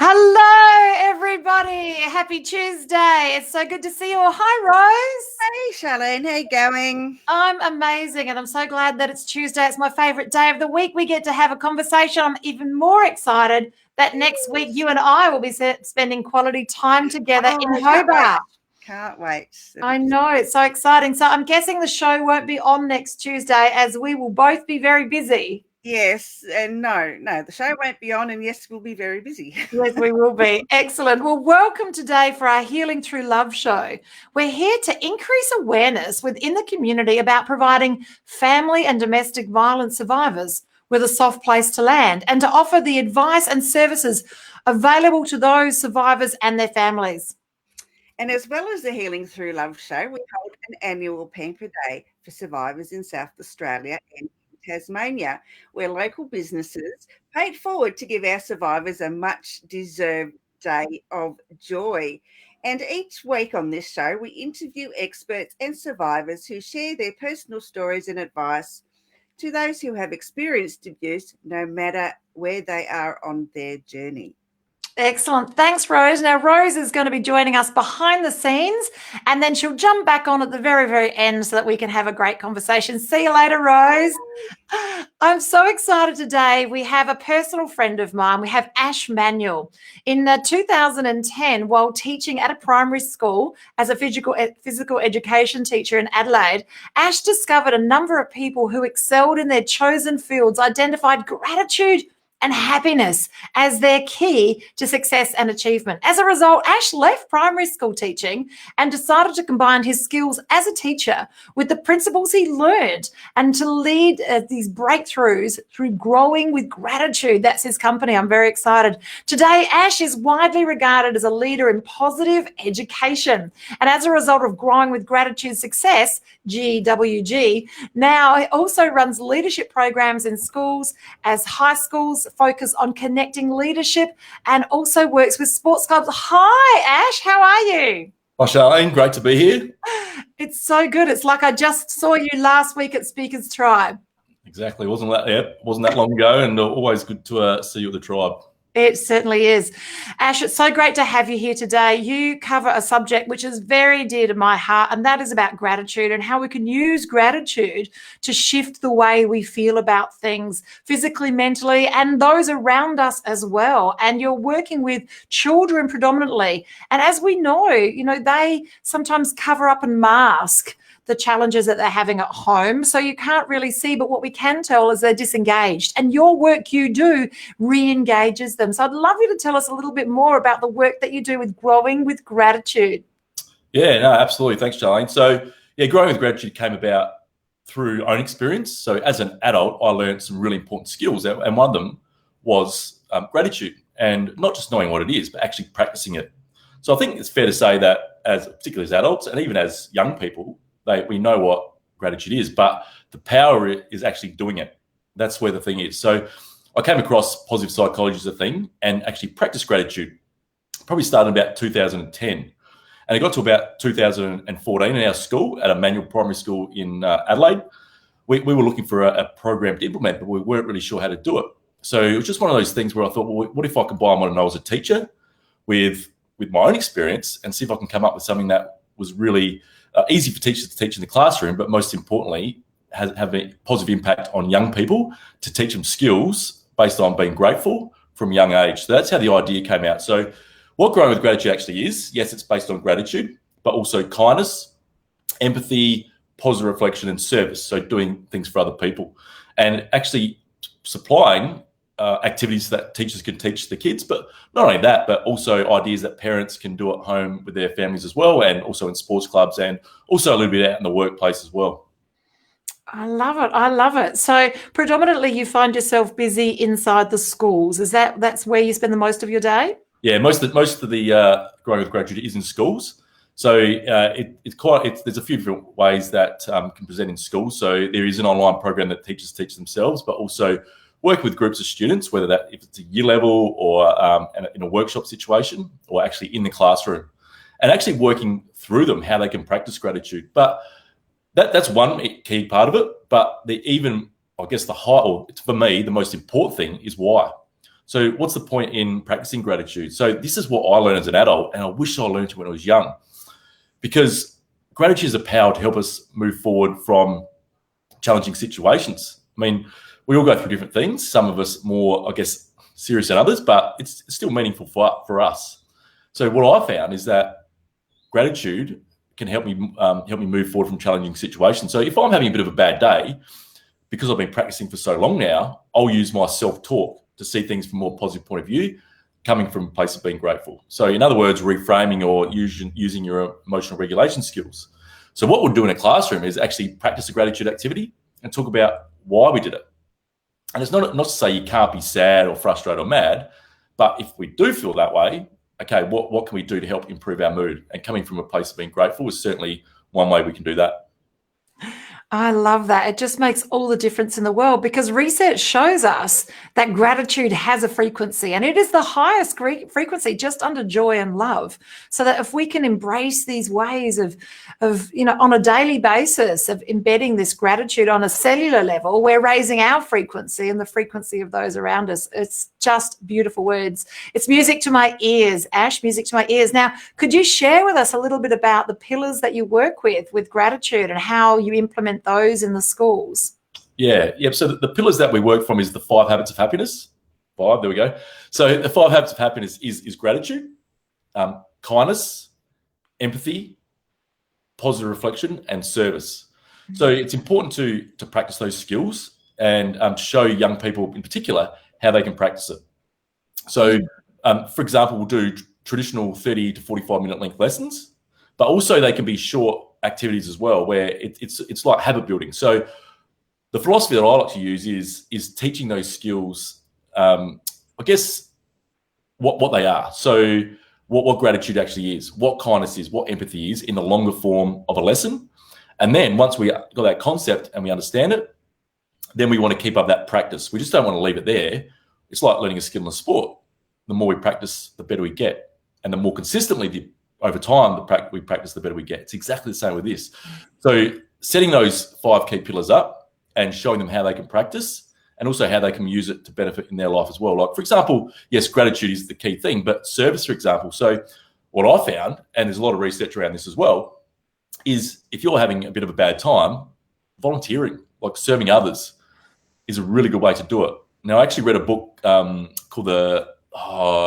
Hello, everybody. Happy Tuesday. It's so good to see you all. Hi, Rose. Hey, Charlene. How you going? I'm amazing, and I'm so glad that it's Tuesday. It's my favourite day of the week. We get to have a conversation. I'm even more excited that next week you and I will be spending quality time together in Hobart. Can't wait. I know. It's so exciting. So I'm guessing the show won't be on next Tuesday as we will both be very busy. Yes, and no, the show won't be on, and yes, we'll be very busy. Yes, we will be. Excellent. Well, welcome today for our Healing Through Love show. We're here to increase awareness within the community about providing family and domestic violence survivors with a soft place to land and to offer the advice and services available to those survivors and their families. And as well as the Healing Through Love show, we hold an annual Pamper Day for survivors in South Australia and Tasmania, where local businesses paid forward to give our survivors a much-deserved day of joy. And each week on this show, we interview experts and survivors who share their personal stories and advice to those who have experienced abuse, no matter where they are on their journey. Excellent. Thanks, Rose. Now, Rose is going to be joining us behind the scenes, and then she'll jump back on at the very, very end so that we can have a great conversation. See you later, Rose. I'm so excited today. We have a personal friend of mine. We have Ash Manuel. In 2010, while teaching at a primary school as a physical education teacher in Adelaide, Ash discovered a number of people who excelled in their chosen fields, identified gratitude and happiness as their key to success and achievement. As a result, Ash left primary school teaching and decided to combine his skills as a teacher with the principles he learned and to lead these breakthroughs through growing with gratitude. That's his company. I'm very excited. Today, Ash is widely regarded as a leader in positive education. And as a result of growing with gratitude success, GWG, now he also runs leadership programs in schools as high schools focus on connecting leadership and also works with sports clubs. Hi, Ash. How are you? Hi, Charlene. Great to be here. It's so good. It's like I just saw you last week at Speakers Tribe. Exactly. Wasn't that long ago, and always good to see you at the tribe. It certainly is. Ash, it's so great to have you here today. You cover a subject which is very dear to my heart, and that is about gratitude and how we can use gratitude to shift the way we feel about things physically, mentally, and those around us as well. And you're working with children predominantly. And as we know, they sometimes cover up and mask the challenges that they're having at home. So you can't really see, but what we can tell is they're disengaged. And your work you do re-engages them. So I'd love you to tell us a little bit more about the work that you do with Growing with Gratitude. Yeah, no, absolutely. Thanks, Charlene. So Growing with Gratitude came about through own experience. So as an adult, I learned some really important skills, and one of them was gratitude, and not just knowing what it is, but actually practicing it. So I think it's fair to say that particularly as adults and even as young people, we know what gratitude is, but the power is actually doing it. That's where the thing is. So I came across positive psychology as a thing and actually practiced gratitude. Probably started about 2010. And it got to about 2014 in our school at a Manuel primary school in Adelaide. We were looking for a program to implement, but we weren't really sure how to do it. So it was just one of those things where I thought, well, what if I combine what I know as a teacher with my own experience and see if I can come up with something that was really easy for teachers to teach in the classroom, but most importantly, have a positive impact on young people to teach them skills based on being grateful from a young age. So that's how the idea came out. So what Growing with Gratitude actually is, yes, it's based on gratitude, but also kindness, empathy, positive reflection, and service. So doing things for other people and actually supplying activities that teachers can teach the kids, but not only that, but also ideas that parents can do at home with their families as well, and also in sports clubs, and also a little bit out in the workplace as well. I love it. I love it. So predominantly you find yourself busy inside the schools. That's where you spend the most of your day? Yeah, most of the Growing with Gratitude is in schools. So there's a few different ways that can present in schools. So there is an online program that teachers teach themselves, but also work with groups of students, whether if it's a year level or in a workshop situation or actually in the classroom, and actually working through them how they can practice gratitude. But that's one key part of it. But for me, the most important thing is why. So what's the point in practicing gratitude? So this is what I learned as an adult, and I wish I learned it when I was young, because gratitude is a power to help us move forward from challenging situations. I mean, we all go through different things. Some of us more, I guess, serious than others, but it's still meaningful for us. So what I found is that gratitude can help me move forward from challenging situations. So if I'm having a bit of a bad day, because I've been practicing for so long now, I'll use my self-talk to see things from a more positive point of view, coming from a place of being grateful. So in other words, reframing or using your emotional regulation skills. So what we'll do in a classroom is actually practice a gratitude activity and talk about why we did it. And it's not to say you can't be sad or frustrated or mad, but if we do feel that way, okay, what can we do to help improve our mood? And coming from a place of being grateful is certainly one way we can do that. I love that. It just makes all the difference in the world, because research shows us that gratitude has a frequency, and it is the highest frequency, just under joy and love. So that if we can embrace these ways of on a daily basis of embedding this gratitude on a cellular level, we're raising our frequency and the frequency of those around us. It's just beautiful words. It's music to my ears, Ash, music to my ears. Now, could you share with us a little bit about the pillars that you work with gratitude and how you implement those in the schools? Yeah. So the pillars that we work from is the 5 habits of happiness. 5, there we go. So the 5 habits of happiness is gratitude, kindness, empathy, positive reflection, and service. So it's important to practice those skills and to show young people in particular how they can practice it. So, for example, we'll do traditional 30 to 45-minute length lessons, but also they can be short activities as well, where it's like habit building. So the philosophy that I like to use is teaching those skills, I guess, what they are. So what gratitude actually is, what kindness is, what empathy is in the longer form of a lesson. And then once we got that concept and we understand it, then we want to keep up that practice. We just don't want to leave it there. It's like learning a skill in a sport. The more we practice, the better we get. And the more consistently over time we practice, the better we get. It's exactly the same with this. So setting those 5 key pillars up and showing them how they can practice and also how they can use it to benefit in their life as well. Like, for example, yes, gratitude is the key thing, but service, for example. So what I found, and there's a lot of research around this as well, is if you're having a bit of a bad time, volunteering, like serving others, is a really good way to do it. Now, I actually read a book called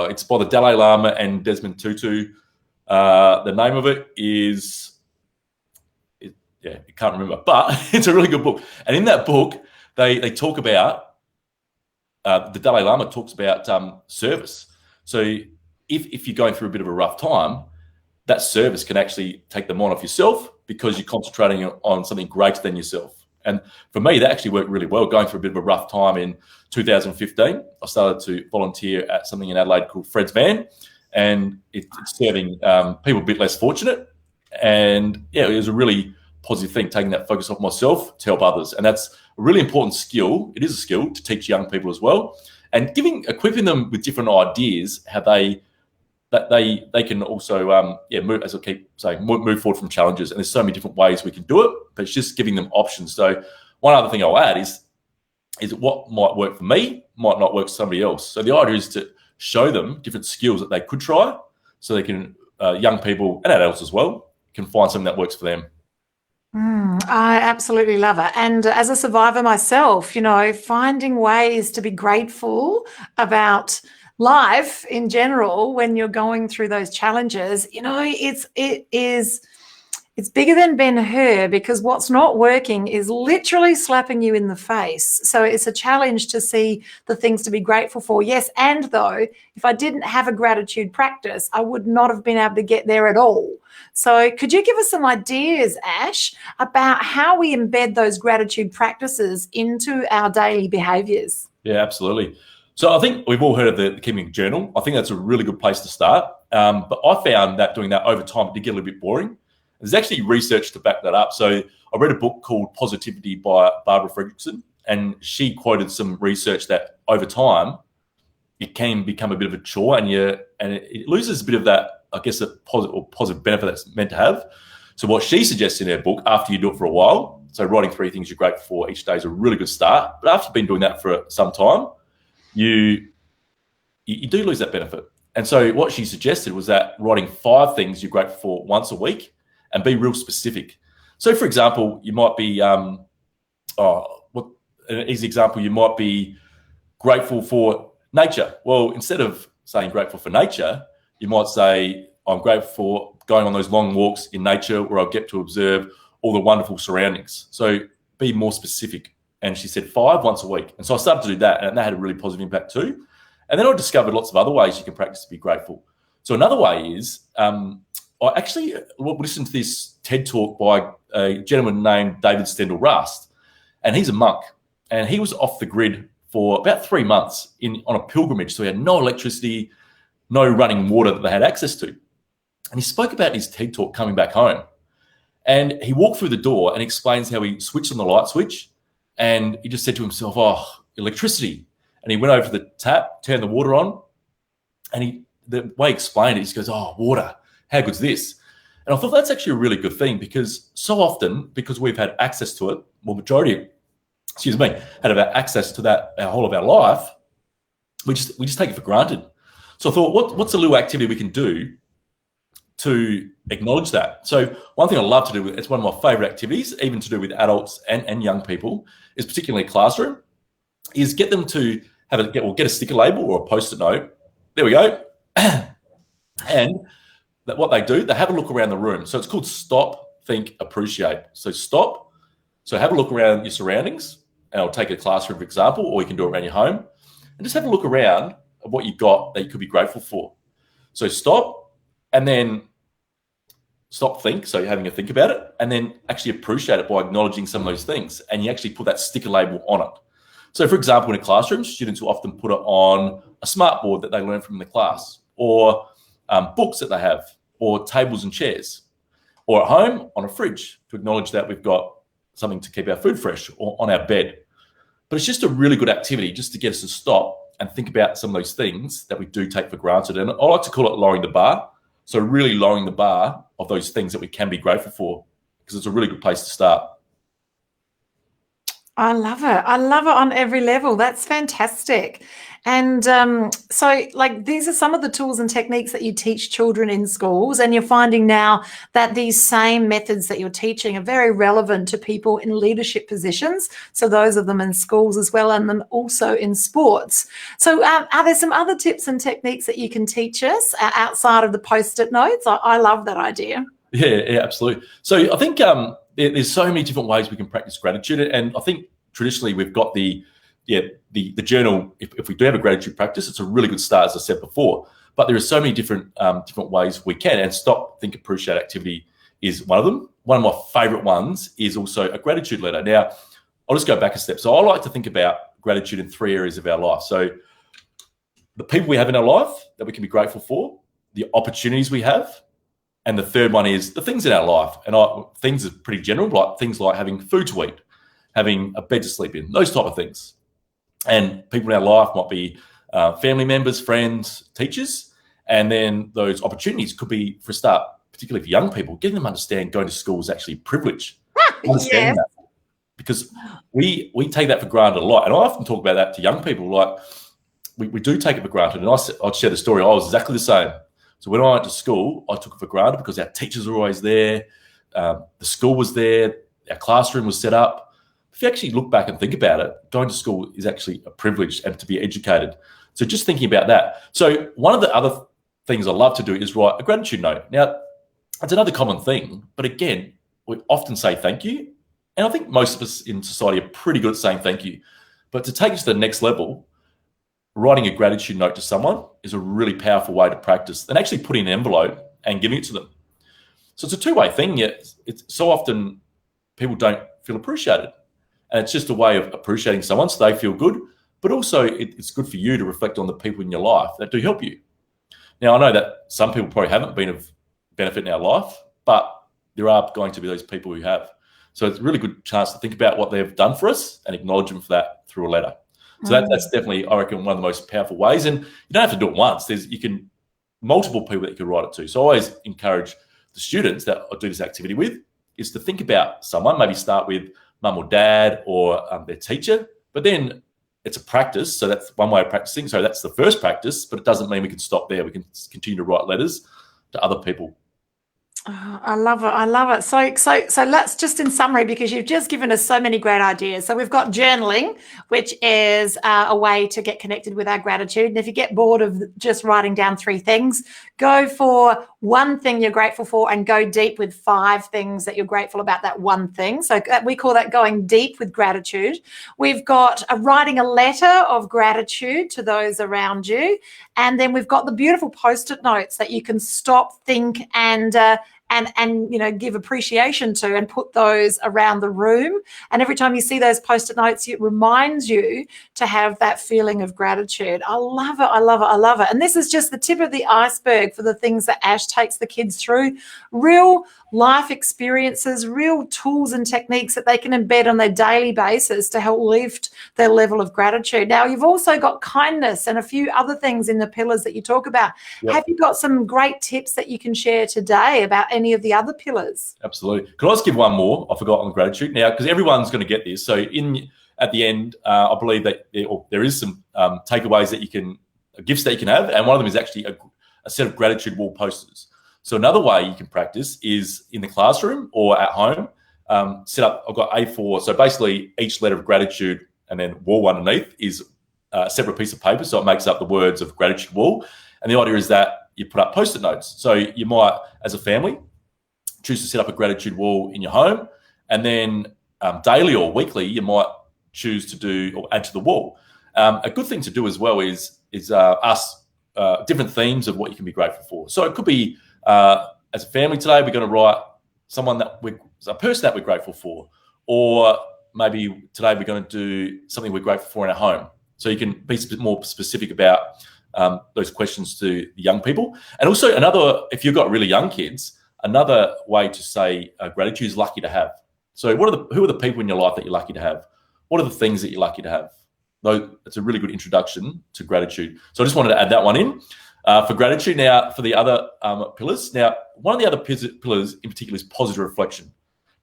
it's by the Dalai Lama and Desmond Tutu. The name of it is, I can't remember, but it's a really good book. And in that book, they talk about, the Dalai Lama talks about service. So if you're going through a bit of a rough time, that service can actually take the mind off yourself because you're concentrating on something greater than yourself. And for me, that actually worked really well. Going through a bit of a rough time in 2015, I started to volunteer at something in Adelaide called Fred's Van, and it's serving people a bit less fortunate. And yeah, it was a really positive thing, taking that focus off myself to help others. And that's a really important skill. It is a skill to teach young people as well, and equipping them with different ideas, how they can also move, as I keep saying, move forward from challenges. And there's so many different ways we can do it, but it's just giving them options. So one other thing I'll add is what might work for me might not work for somebody else. So the idea is to show them different skills that they could try, so they can, young people and adults as well, can find something that works for them. I absolutely love it. And as a survivor myself, finding ways to be grateful about life in general when you're going through those challenges, it's bigger than Ben-Hur, because what's not working is literally slapping you in the face. So it's a challenge to see the things to be grateful for. Yes, and though, if I didn't have a gratitude practice, I would not have been able to get there at all. So could you give us some ideas, Ash, about how we embed those gratitude practices into our daily behaviours? Yeah, absolutely. So I think we've all heard of the keeping a journal. I think that's a really good place to start. But I found that doing that over time, it did get a little bit boring. There's actually research to back that up. So I read a book called Positivity by Barbara Fredrickson, and she quoted some research that over time, it can become a bit of a chore, and it loses a bit of that, I guess, a positive benefit that's meant to have. So what she suggests in her book, after you do it for a while, so writing 3 things you're grateful for each day is a really good start. But after you've been doing that for some time, you you do lose that benefit. And so what she suggested was that writing 5 things you're grateful for once a week and be real specific. So, for example, you might be, an easy example, you might be grateful for nature. Well, instead of saying grateful for nature, you might say, I'm grateful for going on those long walks in nature where I'll get to observe all the wonderful surroundings. So be more specific. And she said 5 once a week. And so I started to do that, and that had a really positive impact too. And then I discovered lots of other ways you can practice to be grateful. So another way is, I actually listened to this TED talk by a gentleman named David Stendal Rast, and he's a monk, and he was off the grid for about 3 months on a pilgrimage. So he had no electricity, no running water that they had access to. And he spoke about his TED talk coming back home. And he walked through the door and explains how he switched on the light switch, and he just said to himself, oh, electricity. And he went over to the tap, turned the water on, and the way he explained it, he just goes, oh, water, how good's this? And I thought that's actually a really good thing, because so often, because we've had access to it, well, majority, had access to that our whole of our life, we just take it for granted. So I thought, what's a little activity we can do to acknowledge that? So one thing I love to do, it's one of my favorite activities, even to do with adults and young people, is particularly classroom, is get them to get a sticker label or a Post-it note. There we go. And what they do, they have a look around the room. So it's called Stop, Think, Appreciate. So stop. So have a look around your surroundings, and I'll take a classroom, for example, or you can do it around your home, and just have a look around at what you've got that you could be grateful for. So stop, and then stop, think. So you're having a think about it, and then actually appreciate it by acknowledging some of those things. And you actually put that sticker label on it. So, for example, in a classroom, students will often put it on a smart board that they learn from the class, or books that they have, or tables and chairs, or at home on a fridge to acknowledge that we've got something to keep our food fresh, or on our bed. But it's just a really good activity just to get us to stop and think about some of those things that we do take for granted. And I like to call it lowering the bar. So really lowering the bar of those things that we can be grateful for, because it's a really good place to start. I love it. I love it on every level. That's fantastic. And so these are some of the tools and techniques that you teach children in schools, and you're finding now that these same methods that you're teaching are very relevant to people in leadership positions. So those of them in schools as well, and then also in sports. So are there some other tips and techniques that you can teach us outside of the Post-it notes? I love that idea. Yeah, absolutely. So I think there's so many different ways we can practice gratitude, and I think traditionally we've got the journal. If we do have a gratitude practice, it's a really good start, as I said before. But there are so many different ways we can, and Stop, Think, Appreciate activity is one of them. One of my favourite ones is also a gratitude letter. Now, I'll just go back a step. So I like to think about gratitude in 3 areas of our life. So the people we have in our life that we can be grateful for, the opportunities we have, and the third one is the things in our life. And things are pretty general, like things like having food to eat, having a bed to sleep in, those type of things. And people in our life might be family members, friends, teachers. And then those opportunities could be, for a start, particularly for young people, getting them to understand going to school is actually a privilege. Understanding that. Because we take that for granted a lot. And I often talk about that to young people, like we do take it for granted. And I'd share the story. I was exactly the same. So when I went to school, I took it for granted because our teachers were always there. The school was there. Our classroom was set up. If you actually look back and think about it, going to school is actually a privilege, and to be educated. So just thinking about that. So one of the other things I love to do is write a gratitude note. Now, it's another common thing, but again, we often say thank you. And I think most of us in society are pretty good at saying thank you. But to take it to the next level, writing a gratitude note to someone is a really powerful way to practice, and actually putting an envelope and giving it to them. So it's a two-way thing. Yet it's so often people don't feel appreciated. And it's just a way of appreciating someone so they feel good, but also it's good for you to reflect on the people in your life that do help you. Now, I know that some people probably haven't been of benefit in our life, but there are going to be those people who have. So it's a really good chance to think about what they've done for us and acknowledge them for that through a letter. So that's definitely, I reckon, one of the most powerful ways. And you don't have to do it once. You can multiple people that you can write it to. So I always encourage the students that I do this activity with is to think about someone, maybe start with mum or dad or their teacher, but then it's a practice. So that's one way of practicing. So that's the first practice, but it doesn't mean we can stop there. We can continue to write letters to other people. Oh, I love it. I love it. So let's just, in summary, because you've just given us so many great ideas. So we've got journaling, which is a way to get connected with our gratitude. And if you get bored of just writing down 3 things, go for one thing you're grateful for and go deep with 5 things that you're grateful about that one thing. So we call that going deep with gratitude. We've got writing a letter of gratitude to those around you. And then we've got the beautiful Post-it notes that you can stop, think, and give appreciation to, and put those around the room. And every time you see those Post-it notes, it reminds you to have that feeling of gratitude. I love it. I love it. I love it. And this is just the tip of the iceberg for the things that Ash takes the kids through. Real life experiences, real tools and techniques that they can embed on their daily basis to help lift their level of gratitude. Now, you've also got kindness and a few other things in the pillars that you talk about. Yep. Have you got some great tips that you can share today about any of the other pillars? Absolutely. Could I just give one more? I forgot on gratitude now, because everyone's going to get this. So at the end, I believe that there is some takeaways that gifts that you can have, and one of them is actually a set of gratitude wall posters. So another way you can practice is in the classroom or at home. Set up. I've got A4. So basically, each letter of gratitude, and then wall underneath is a separate piece of paper. So it makes up the words of gratitude wall. And the idea is that you put up Post-it notes. So you might, as a family, choose to set up a gratitude wall in your home, and then daily or weekly, you might choose to do or add to the wall. A good thing to do as well is ask different themes of what you can be grateful for. So it could be, as a family today, we're going to write a person that we're grateful for, or maybe today we're going to do something we're grateful for in our home. So you can be a bit more specific about those questions to the young people. And also if you've got really young kids, another way to say gratitude is lucky to have. So who are the people in your life that you're lucky to have? What are the things that you're lucky to have? It's a really good introduction to gratitude. So I just wanted to add that one in for gratitude. Now, for the other pillars. Now, one of the other pillars in particular is positive reflection.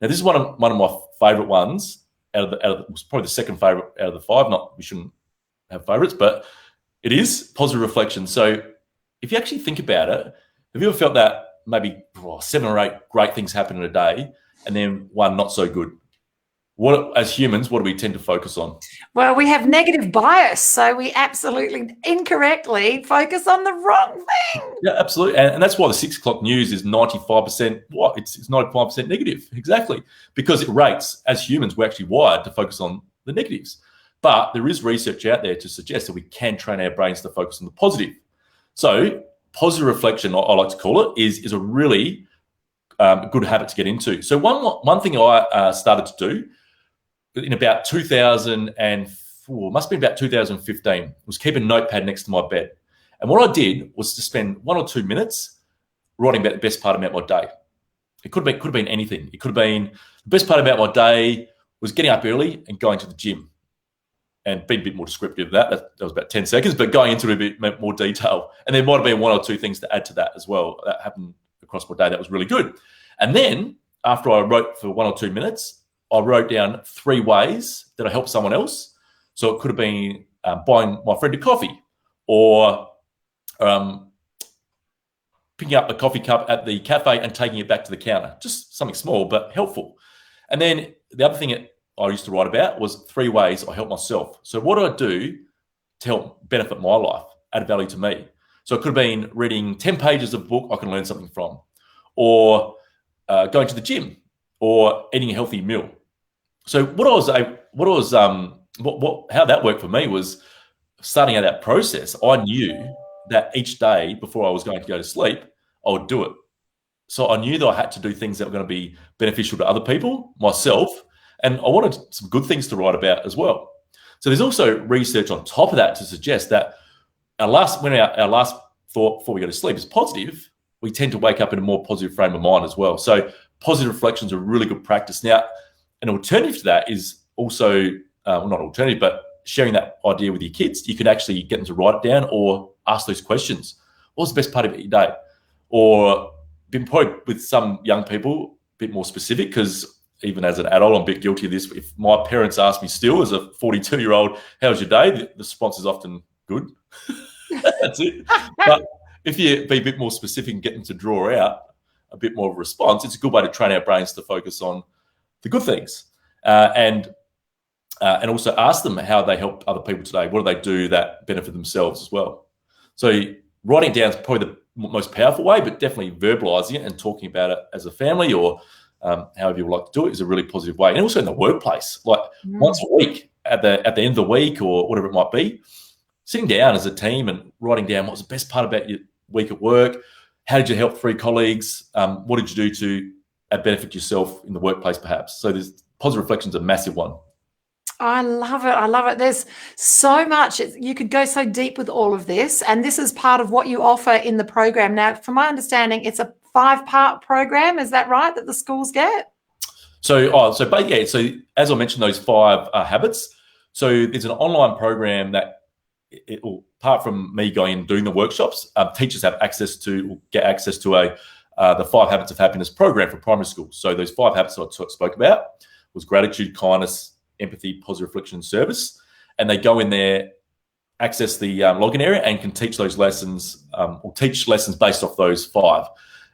Now, this is one of my favourite ones. It was probably the second favourite out of the 5. We shouldn't have favourites, but it is positive reflection. So if you actually think about it, have you ever felt that maybe 7 or 8 great things happen in a day and then one not so good? As humans, what do we tend to focus on? Well, we have negative bias, so we absolutely incorrectly focus on the wrong thing. Yeah, absolutely. And that's why the 6 o'clock news is 95%. It's 95% negative. Exactly. Because it rates, as humans, we're actually wired to focus on the negatives. But there is research out there to suggest that we can train our brains to focus on the positive. So positive reflection, I like to call it, is a really good habit to get into. So one thing I started to do in about 2004, must be about 2015, was keep a notepad next to my bed. And what I did was to spend 1 or 2 minutes writing about the best part about my day. It could have been anything. It could have been the best part about my day was getting up early and going to the gym. And being a bit more descriptive of that was about 10 seconds, but going into a bit more detail. And there might have been 1 or 2 things to add to that as well. That happened across my day. That was really good. And then after I wrote for 1 or 2 minutes, I wrote down 3 ways that I helped someone else. So it could have been buying my friend a coffee, or picking up a coffee cup at the cafe and taking it back to the counter. Just something small but helpful. And then the other thing I used to write about was 3 ways I help myself. So what do I do to help benefit my life, add value to me? So it could have been reading 10 pages of a book I can learn something from, or going to the gym, or eating a healthy meal. So how that worked for me was starting out that process. I knew that each day before I was going to go to sleep, I would do it. So I knew that I had to do things that were going to be beneficial to other people, myself, and I wanted some good things to write about as well. So there's also research on top of that to suggest that our last thought before we go to sleep is positive, we tend to wake up in a more positive frame of mind as well. So positive reflection is a really good practice. Now, an alternative to that is also, not alternative, but sharing that idea with your kids. You can actually get them to write it down or ask those questions. What's the best part of your day? Or been probably with some young people, a bit more specific, because even as an adult, I'm a bit guilty of this. If my parents ask me still as a 42-year-old, how's your day? The response is often good. That's it. But if you be a bit more specific and get them to draw out a bit more of a response, it's a good way to train our brains to focus on the good things. And also ask them how they help other people today. What do they do that benefit themselves as well? So writing it down is probably the most powerful way, but definitely verbalizing it and talking about it as a family or however you would like to do it is a really positive way. And also in the workplace, like once a week at the end of the week or whatever it might be, sitting down as a team and writing down what was the best part about your week at work, how did you help 3 colleagues, what did you do to benefit yourself in the workplace perhaps. So there's positive reflection is a massive one. I love it. I love it. There's so much. You could go so deep with all of this. And this is part of what you offer in the program. Now, from my understanding, it's a 5-part program. Is that right, that the schools get? So as I mentioned, those 5 habits. So there's an online program that, apart from me going and doing the workshops, teachers have access to the 5 Habits of Happiness program for primary schools. So those 5 habits I spoke about was gratitude, kindness, empathy, positive reflection, and service. And they go in there, access the login area, and can teach those lessons or teach lessons based off those 5.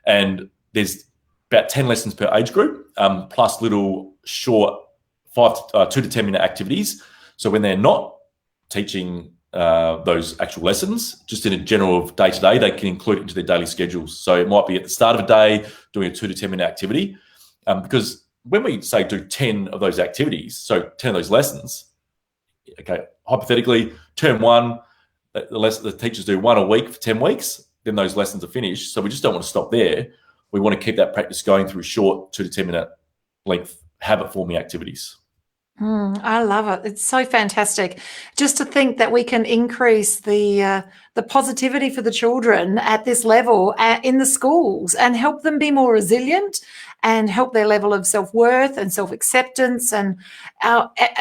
And there's about 10 lessons per age group, plus little short 2 to 10 minute activities. So when they're not teaching those actual lessons, just in a general day-to-day, they can include it into their daily schedules. So it might be at the start of a day doing a 2 to 10 minute activity, because when we say do 10 of those activities, so 10 of those lessons, okay, hypothetically, term 1, the teachers do 1 a week for 10 weeks, then those lessons are finished. So we just don't want to stop there. We want to keep that practice going through short 2 to 10 minute length habit-forming activities. I love it. It's so fantastic. Just to think that we can increase the positivity for the children at this level in the schools and help them be more resilient and help their level of self-worth and self-acceptance and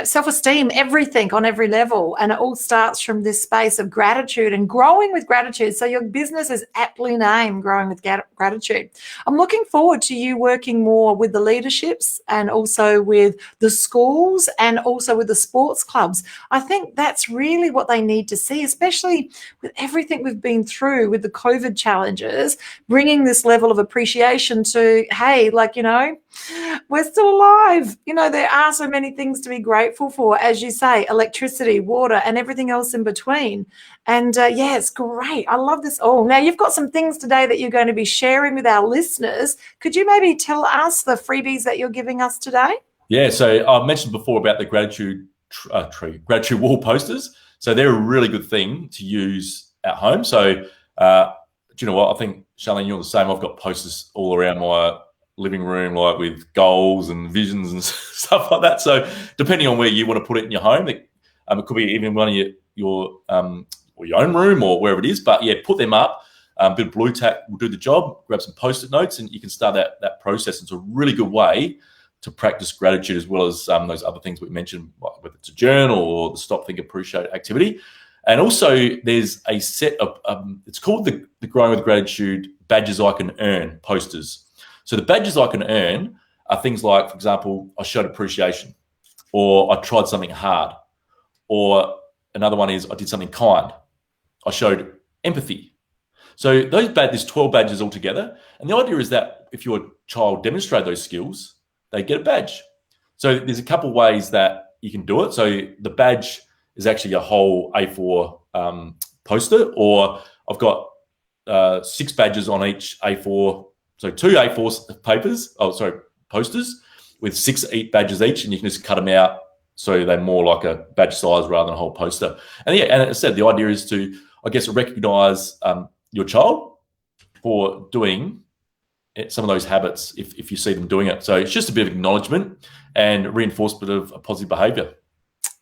self-esteem, everything on every level. And it all starts from this space of gratitude and growing with gratitude. So your business is aptly named Growing with Gratitude. I'm looking forward to you working more with the leaderships and also with the schools and also with the sports clubs. I think that's really what they need to see, especially with everything we've been through with the COVID challenges, bringing this level of appreciation to, hey, we're still alive. There are so many things to be grateful for, as you say, electricity, water, and everything else in between. And it's great. I love this all. Now, you've got some things today that you're going to be sharing with our listeners. Could you maybe tell us the freebies that you're giving us today? Yeah, so I mentioned before about the gratitude wall posters. So they're a really good thing to use at home. So do you know what? I think, Charlene, you're the same. I've got posters all around my living room, like with goals and visions and stuff like that. So depending on where you want to put it in your home, it could be even one of your own room or wherever it is. But yeah, put them up. A bit of blue tack will do the job. Grab some post-it notes, and you can start that process. It's a really good way to practice gratitude, as well as those other things we mentioned, whether it's a journal or the Stop, Think, Appreciate activity. And also there's a set of, it's called the Growing with Gratitude Badges I Can Earn posters. So the badges I can earn are things like, for example, I showed appreciation, or I tried something hard, or another one is I did something kind. I showed empathy. So there's 12 badges altogether. And the idea is that if your child demonstrates those skills, they get a badge. So there's a couple of ways that you can do it. So the badge is actually a whole A4 poster, or I've got 6 badges on each A4. So 2 A4 posters with 6 badges each, and you can just cut them out so they're more like a badge size rather than a whole poster. And yeah, and as I said, the idea is to, I guess, recognise your child for doing some of those habits if you see them doing it. So it's just a bit of acknowledgement and reinforcement of a positive behaviour.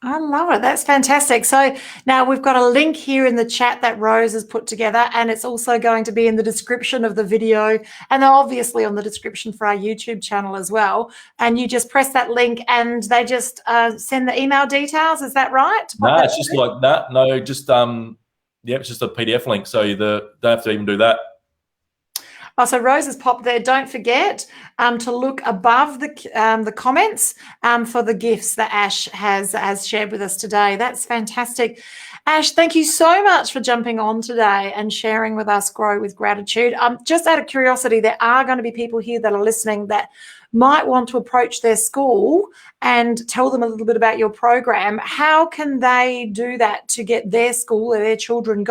I love it. That's fantastic. So now we've got a link here in the chat that Rose has put together, and it's also going to be in the description of the video and obviously on the description for our YouTube channel as well. And you just press that link and they just send the email details. Is that right? No, it's just like that. No, just it's just a PDF link. So you don't have to even do that. Oh, so Rose has popped there. Don't forget to look above the comments for the gifts that Ash has shared with us today. That's fantastic. Ash, thank you so much for jumping on today and sharing with us Grow with Gratitude. Just out of curiosity, there are going to be people here that are listening that might want to approach their school and tell them a little bit about your program. How can they do that to get their school or their children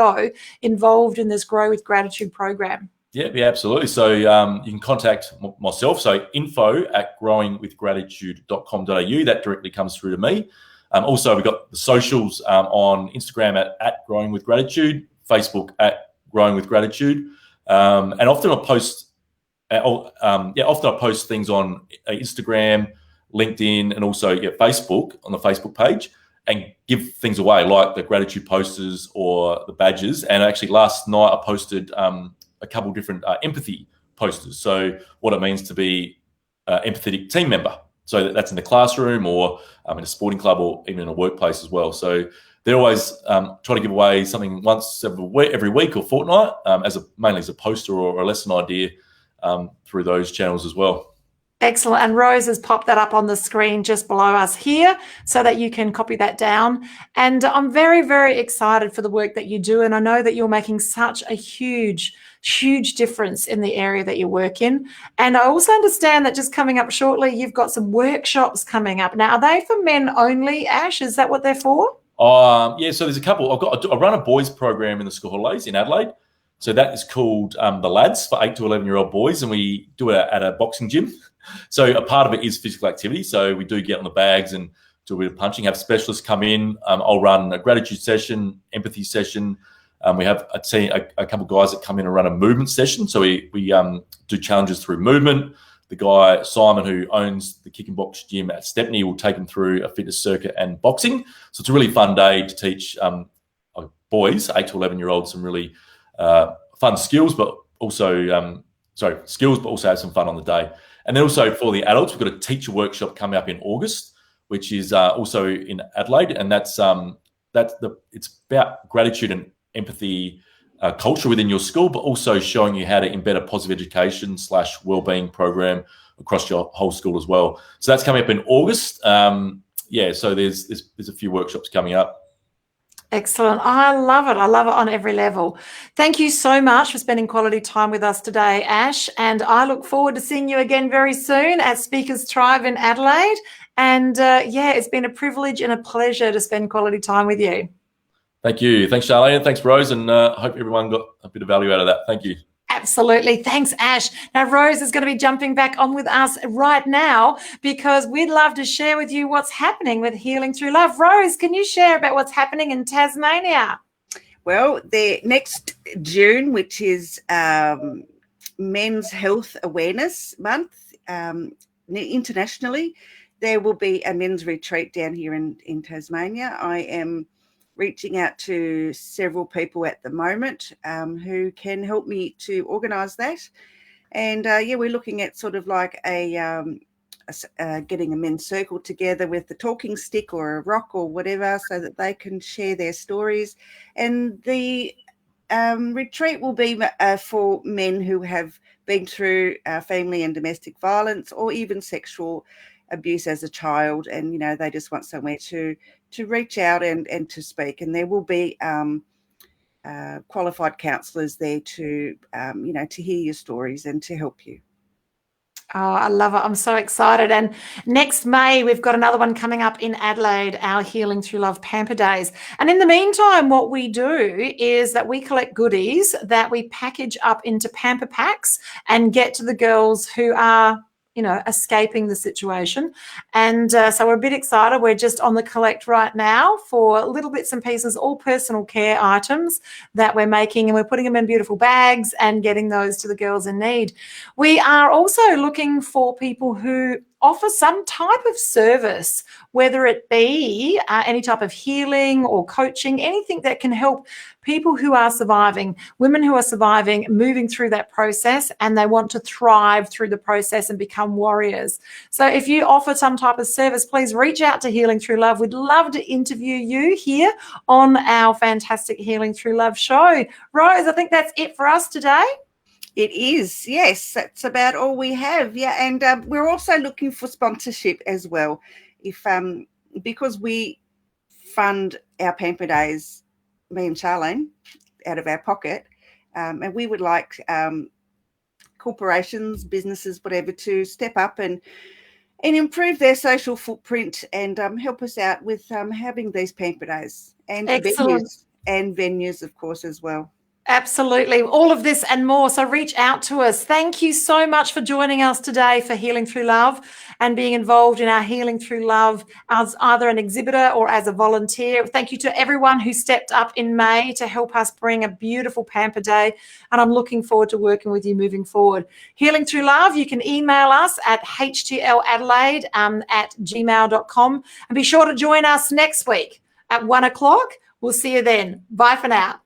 involved in this Grow with Gratitude program? Yeah, absolutely. So you can contact myself. So info@growingwithgratitude.com.au. That directly comes through to me. Also, we've got the socials on Instagram at Growing with Gratitude, Facebook at Growing with Gratitude, and often I post. Often I post things on Instagram, LinkedIn, and also Facebook on the Facebook page, and give things away like the gratitude posters or the badges. And actually, last night I posted a couple different empathy posters. So what it means to be an empathetic team member. So that's in the classroom or in a sporting club or even in a workplace as well. So they're always try to give away something once every week or fortnight, mainly as a poster or a lesson idea through those channels as well. Excellent. And Rose has popped that up on the screen just below us here so that you can copy that down. And I'm very, very excited for the work that you do. And I know that you're making such a huge difference in the area that you work in. And I also understand that just coming up shortly, you've got some workshops coming up. Now, are they for men only, Ash? Is that what they're for? So there's a couple. I run a boys program in the school holidays in Adelaide. So that is called The Lads for 8 to 11-year-old boys, and we do it at a boxing gym. So a part of it is physical activity. So we do get on the bags and do a bit of punching, have specialists come in. I'll run a gratitude session, empathy session. We have a couple of guys that come in and run a movement session. So we do challenges through movement. The guy, Simon, who owns the kick and box gym at Stepney, will take them through a fitness circuit and boxing. So it's a really fun day to teach boys, 8 to 11-year-olds, some really fun skills, but also have some fun on the day. And then also for the adults, we've got a teacher workshop coming up in August, which is also in Adelaide, and it's about gratitude and empathy culture within your school, but also showing you how to embed a positive education / wellbeing program across your whole school as well. So that's coming up in August. So there's a few workshops coming up. Excellent. I love it. I love it on every level. Thank you so much for spending quality time with us today, Ash. And I look forward to seeing you again very soon at Speakers Thrive in Adelaide. And it's been a privilege and a pleasure to spend quality time with you. Thank you. Thanks, Charlene. Thanks, Rose. And I hope everyone got a bit of value out of that. Thank you. Absolutely. Thanks, Ash. Now, Rose is going to be jumping back on with us right now because we'd love to share with you what's happening with Healing Through Love. Rose, can you share about what's happening in Tasmania? Well, next June, which is Men's Health Awareness Month internationally, there will be a men's retreat down here in Tasmania. I am reaching out to several people at the moment who can help me to organise that. And we're looking at sort of like getting a men's circle together with a talking stick or a rock or whatever so that they can share their stories. And the retreat will be for men who have been through family and domestic violence or even sexual abuse as a child, and they just want somewhere to reach out and to speak. And there will be qualified counsellors there to hear your stories and to help you. Oh, I love it. I'm so excited. And next May, we've got another one coming up in Adelaide, our Healing Through Love Pamper Days. And in the meantime, what we do is that we collect goodies that we package up into pamper packs and get to the girls who are escaping the situation. And so we're a bit excited. We're just on the collect right now for little bits and pieces, all personal care items that we're making, and we're putting them in beautiful bags and getting those to the girls in need. We are also looking for people who offer some type of service, whether it be any type of healing or coaching, anything that can help people who are surviving, women who are surviving, moving through that process, and they want to thrive through the process and become warriors. So if you offer some type of service, please reach out to Healing Through Love. We'd love to interview you here on our fantastic Healing Through Love show. Rose, I think that's it for us today. It is, yes. That's about all we have. Yeah, and we're also looking for sponsorship as well. If because we fund our Pamper Days, me and Charlene, out of our pocket, and we would like corporations, businesses, whatever, to step up and improve their social footprint and help us out with having these Pamper Days and Excellent. venues, of course, as well. Absolutely. All of this and more. So reach out to us. Thank you so much for joining us today for Healing Through Love and being involved in our Healing Through Love as either an exhibitor or as a volunteer. Thank you to everyone who stepped up in May to help us bring a beautiful Pamper Day. And I'm looking forward to working with you moving forward. Healing Through Love, you can email us at htladelaide@gmail.com. And be sure to join us next week at 1 o'clock. We'll see you then. Bye for now.